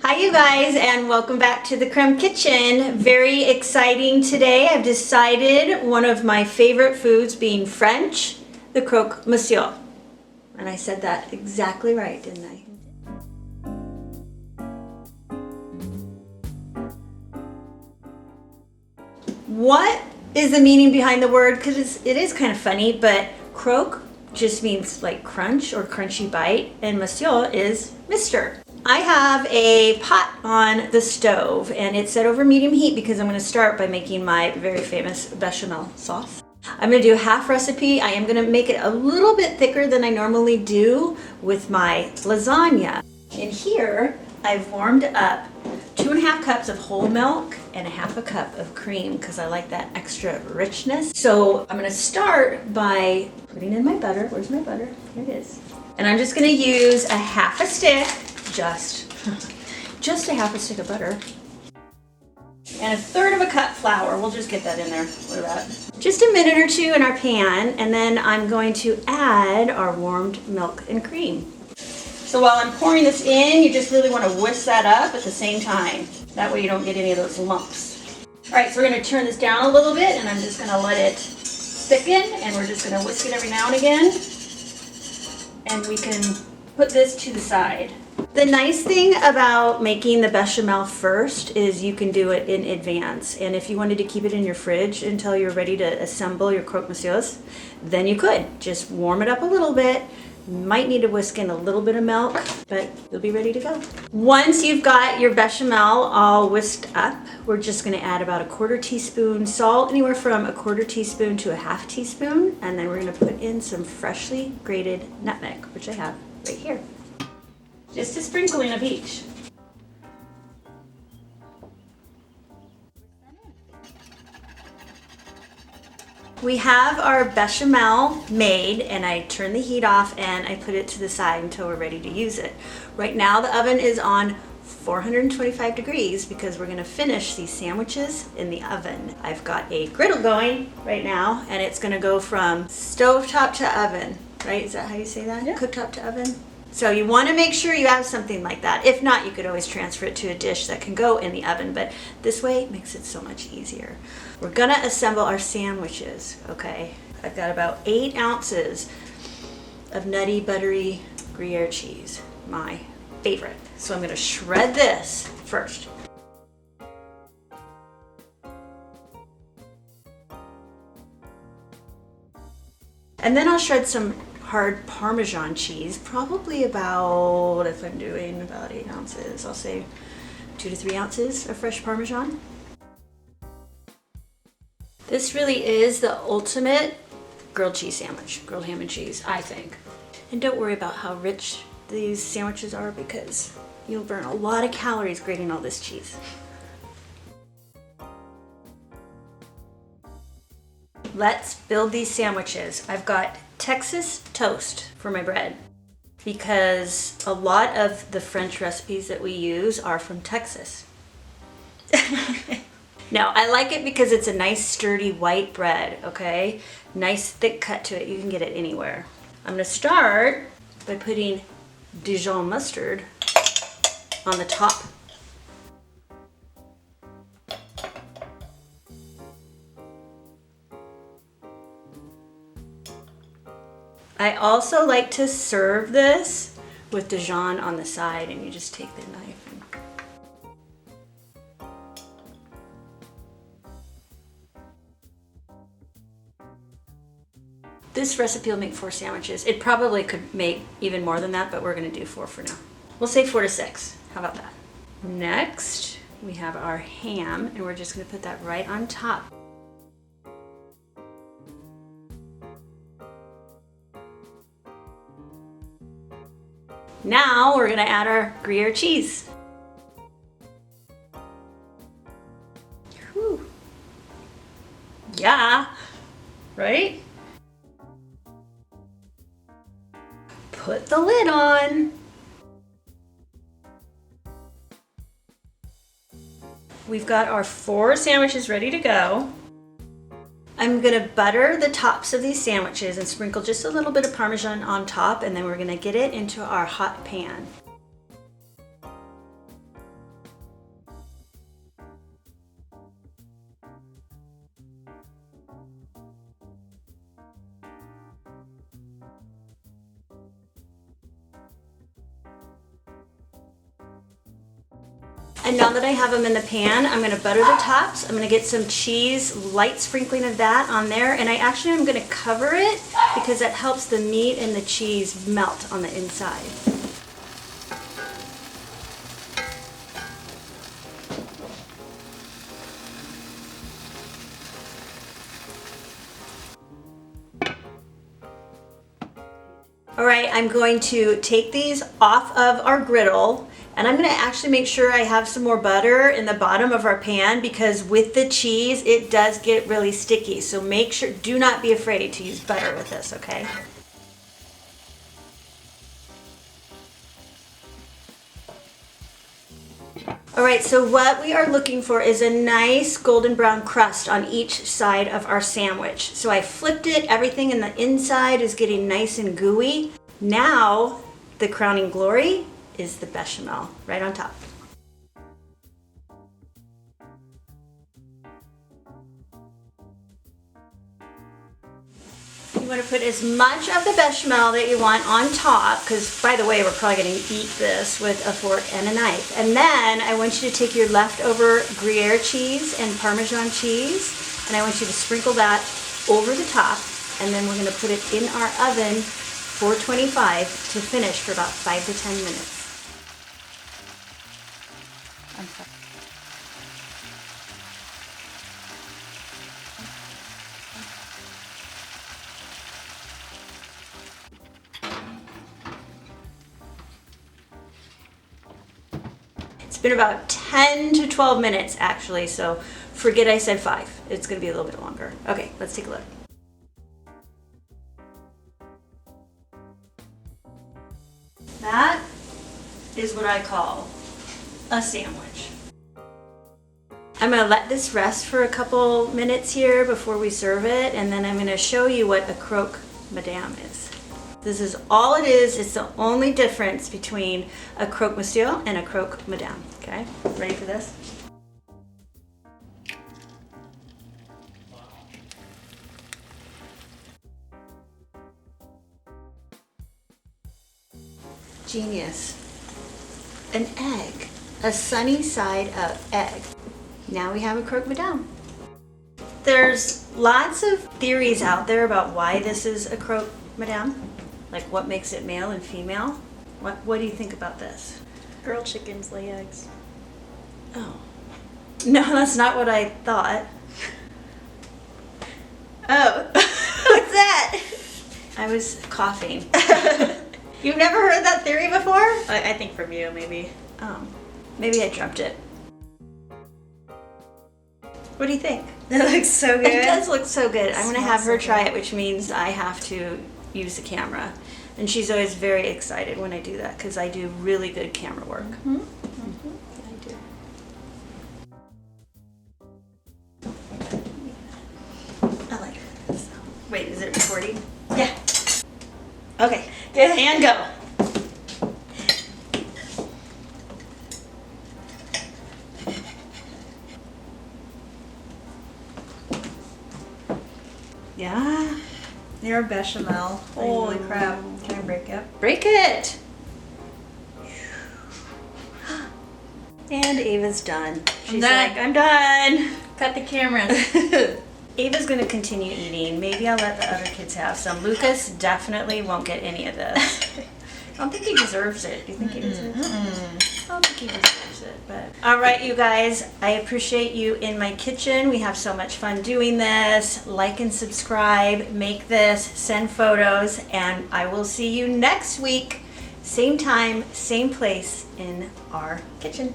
Hi you guys, and welcome back to the Crème kitchen. Very exciting today. I've decided one of my favorite foods being French, the Croque Monsieur. And I said that exactly right, didn't I? What is the meaning behind the word? Because it is kind of funny, but croque just means like crunch or crunchy bite, and Monsieur is Mr. I have a pot on the stove and it's set over medium heat because I'm going to start by making my very famous bechamel sauce. I'm going to do a half recipe. I am going to make it a little bit thicker than I normally do with my lasagna. In here, I've warmed up 2.5 cups of whole milk and 1/2 cup of cream because I like that extra richness. So I'm going to start by putting in my butter. Where's my butter? Here it is. And I'm just going to use a 1/2 stick, just a 1/2 stick of butter. And 1/3 cup flour. We'll just get that in there. What about just a minute or two in our pan, and then I'm going to add our warmed milk and cream. So while I'm pouring this in, you just really want to whisk that up at the same time. That way you don't get any of those lumps. All right, so we're going to turn this down a little bit, and I'm just going to let it thicken, and we're just going to whisk it every now and again. And we can put this to the side. The nice thing about making the bechamel first is you can do it in advance. And if you wanted to keep it in your fridge until you're ready to assemble your croque monsieurs, then you could. Just warm it up a little bit. Might need to whisk in a little bit of milk, but you'll be ready to go. Once you've got your bechamel all whisked up, we're just gonna add about 1/4 teaspoon salt, anywhere from 1/4 teaspoon to 1/2 teaspoon. And then we're gonna put in some freshly grated nutmeg, which I have right here. Just a sprinkling of each. We have our bechamel made, and I turn the heat off and I put it to the side until we're ready to use it. Right now the oven is on 425 degrees because we're going to finish these sandwiches in the oven. I've got a griddle going right now, and it's going to go from stovetop to oven, right? Is that how you say that? Yeah. Cooktop to oven? So you want to make sure you have something like that. If not, you could always transfer it to a dish that can go in the oven, but this way it makes it so much easier. We're gonna assemble our sandwiches, okay? I've got about 8 ounces of nutty, buttery Gruyere cheese, my favorite. So I'm gonna shred this first. And then I'll shred some hard Parmesan cheese, probably about, if I'm doing about 8 ounces, I'll say 2 to 3 ounces of fresh Parmesan. This really is the ultimate grilled cheese sandwich, grilled ham and cheese, I think. And don't worry about how rich these sandwiches are because you'll burn a lot of calories grating all this cheese. Let's build these sandwiches. I've got Texas toast for my bread because a lot of the French recipes that we use are from Texas. Now, I like it because it's a nice sturdy white bread, okay? Nice thick cut to it. You can get it anywhere. I'm gonna start by putting Dijon mustard on the top. I also like to serve this with Dijon on the side, and you just take the knife and this recipe will make 4 sandwiches. It probably could make even more than that, but we're gonna do 4 for now. We'll say 4 to 6. How about that? Next, we have our ham, and we're just gonna put that right on top. Now we're gonna add our Gruyere cheese. Whew. Yeah, right? Put the lid on. We've got our 4 sandwiches ready to go. I'm gonna butter the tops of these sandwiches and sprinkle just a little bit of Parmesan on top, and then we're gonna get it into our hot pan. And now that I have them in the pan, I'm gonna butter the tops. I'm gonna get some cheese, light sprinkling of that on there. And I actually am gonna cover it because that helps the meat and the cheese melt on the inside. All right, I'm going to take these off of our griddle, and I'm gonna actually make sure I have some more butter in the bottom of our pan because with the cheese, it does get really sticky. So make sure, do not be afraid to use butter with this, okay? All right, so what we are looking for is a nice golden brown crust on each side of our sandwich. So I flipped it, everything in the inside is getting nice and gooey. Now, the crowning glory is the bechamel right on top. You want to put as much of the bechamel that you want on top, because by the way, we're probably going to eat this with a fork and a knife. And then I want you to take your leftover Gruyere cheese and Parmesan cheese, and I want you to sprinkle that over the top, and then we're going to put it in our oven 425 to finish for about 5 to 10 minutes. It's been about 10 to 12 minutes actually, so forget I said 5. It's gonna be a little bit longer. Okay, let's take a look. That is what I call a sandwich. I'm gonna let this rest for a couple minutes here before we serve it, and then I'm gonna show you what a croque madame is. This is all it is. It's the only difference between a croque monsieur and a croque madame. Okay, ready for this? Genius. An egg. A sunny side up egg. Now we have a croque madame. There's lots of theories out there about why this is a croque madame. Like what makes it male and female. What do you think about this? Girl chickens lay eggs. Oh. No, that's not what I thought. Oh. What's that? I was coughing. You've never heard that theory before? I think from you, maybe. Oh. Maybe I dreamt it. What do you think? That looks so good. It does look so good. I'm going to have Smells her so try good. it, which means I have to use the camera. And she's always very excited when I do that because I do really good camera work. Mm-hmm. Mm-hmm. Yeah, I do. I like this. Wait, is it recording? Yeah. Okay. Good. And go. Yeah. You're a bechamel. Holy crap. Can I break it? Break it. And Ava's done. She's done. like, I'm done. Cut the cameras. Ava's gonna continue eating. Maybe I'll let the other kids have some. Lucas definitely won't get any of this. I don't think he deserves it. Do you think he deserves it? I don't think he deserves it, but. All right, you guys, I appreciate you in my kitchen. We have so much fun doing this. Like and subscribe, make this, send photos, and I will see you next week. Same time, same place in our kitchen.